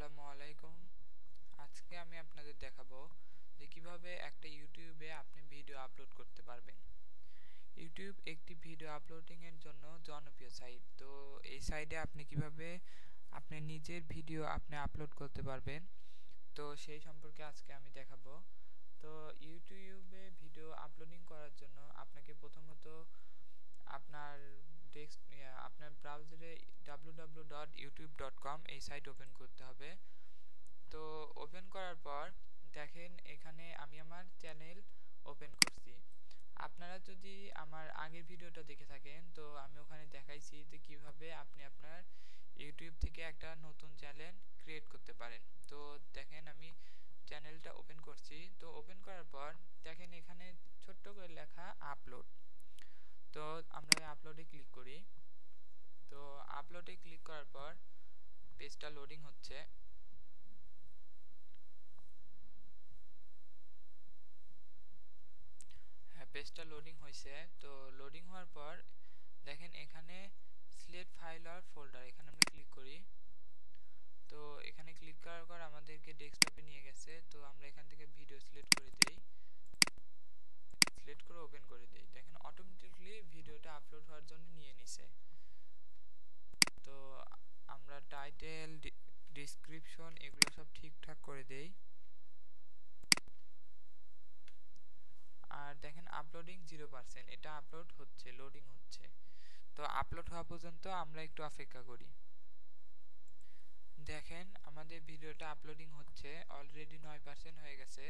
আসসালামু আলাইকুম। আজকে আমি আপনাদের দেখাবো যে কিভাবে একটা ইউটিউবে আপনি ভিডিও আপলোড করতে পারবেন। ইউটিউব একটি ভিডিও আপলোডিং এর জন্য জনপ্রিয় সাইট। তো এই সাইটে আপনি কিভাবে আপনি নিজের ভিডিও আপনি আপলোড করতে পারবেন, তো সেই সম্পর্কে আজকে আমি দেখাবো। তো ইউটিউবে ভিডিও আপলোডিং করার জন্য আপনাকে প্রথমত আপনার আপনার ব্রাউজারে www.youtube.com এই সাইট ওপেন করতে হবে। তো ওপেন করার পর দেখেন এখানে আমি আমার চ্যানেল ওপেন করছি। আপনারা যদি আমার আগের ভিডিওটা দেখে থাকেন তো আমি ওখানে দেখাইছি যে কিভাবে আপনি আপনার ইউটিউব থেকে একটা নতুন চ্যানেল ক্রিয়েট করতে পারেন। তো দেখেন আমি চ্যানেলটা ওপেন করছি। তো ওপেন করার পর দেখেন এখানে ছোট্ট করে লেখা আপলোড। তো আমরা আপলোডে ক্লিক করি। তো আপলোডে ক্লিক করার পর পেজটা লোডিং হচ্ছে। হ্যাঁ, পেজটা লোডিং হয়েছে। তো লোডিং হওয়ার পর দেখেন এখানে সিলেক্ট ফাইল আর ফোল্ডার, এখানে আমরা ক্লিক করি। তো এখানে ক্লিক করার পর আমাদেরকে ডেস্কটপে নিয়ে গেছে। তো আমরা এখান থেকে ভিডিও সিলেক্ট করে দেই, সিলেক্ট করে ওপেন করে দেই। দেখেন অটোমেটিকলি ভিডিওটা আপলোড হওয়ার জন্য নিয়ে নিছে। তো আমরা টাইটেল, ডেসক্রিপশন এগুলো সব ঠিকঠাক করে দেই। আর দেখেন আপলোডিং 0%, এটা আপলোড হচ্ছে, লোডিং হচ্ছে। তো আপলোড হওয়া পর্যন্ত আমরা একটু অপেক্ষা করি। দেখেন আমাদের ভিডিওটা আপলোডিং হচ্ছে, অলরেডি 9% হয়ে গেছে।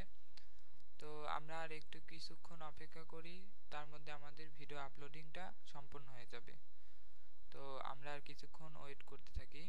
তো আমরা আর একটু কিছুক্ষণ অপেক্ষা করি, তার মধ্যে আমাদের ভিডিও আপলোডিংটা সম্পূর্ণ হয়ে যাবে। তো আমরা আর কিছুক্ষণ ওয়েট করতে থাকি।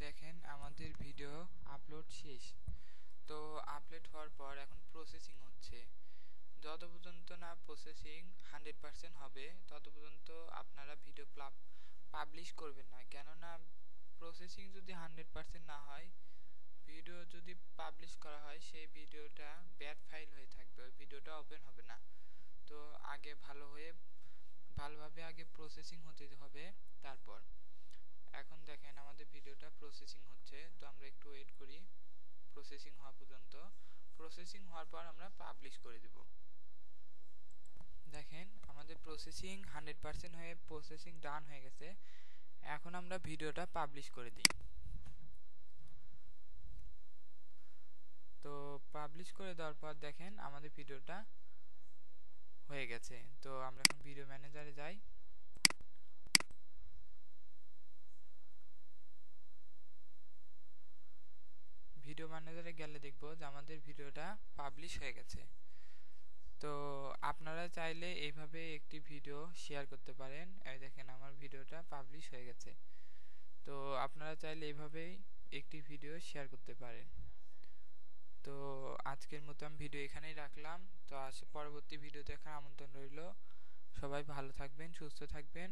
দেখেন আমাদের ভিডিও আপলোড শেষ। তো আপলোড হওয়ার পর এখন প্রসেসিং হচ্ছে। যত পর্যন্ত না প্রসেসিং 100% হবে তত পর্যন্ত আপনারা ভিডিও পাবলিশ করবেন না। কেননা প্রসেসিং যদি 100% না হয়, ভিডিও যদি পাবলিশ করা হয় সেই ভিডিওটা ব্যাড ফাইল হয়ে থাকবে, ওই ভিডিওটা ওপেন হবে না। তো আগে ভালোভাবে আগে প্রসেসিং হতে হবে। তারপর এখন দেখেন আমাদের ভিডিওটা প্রসেসিং হচ্ছে। তো আমরা একটু ওয়েট করি প্রসেসিং হওয়া পর্যন্ত। প্রসেসিং হওয়ার পর আমরা পাবলিশ করে দেব। দেখেন আমাদের প্রসেসিং 100% হয়ে প্রসেসিং ডান হয়ে গেছে। এখন আমরা ভিডিওটা পাবলিশ করে দিই। তো পাবলিশ করে দেওয়ার পর দেখেন আমাদের ভিডিওটা হয়ে গেছে। তো আমরা এখন ভিডিও ম্যানেজারে যাই। ভিডিও ম্যানেজারে গেলে দেখবো যে আমাদের ভিডিওটা পাবলিশ হয়ে গেছে। তো আপনারা চাইলে এইভাবে একটি ভিডিও শেয়ার করতে পারেন। এই দেখেন আমার ভিডিওটা পাবলিশ হয়ে গেছে। তো আপনারা চাইলে এইভাবেই একটি ভিডিও শেয়ার করতে পারেন। তো আজকের মতো আমি ভিডিও এখানেই রাখলাম। তো পরবর্তী ভিডিও দেখার আমন্ত্রণ রইল। সবাই ভালো থাকবেন, সুস্থ থাকবেন।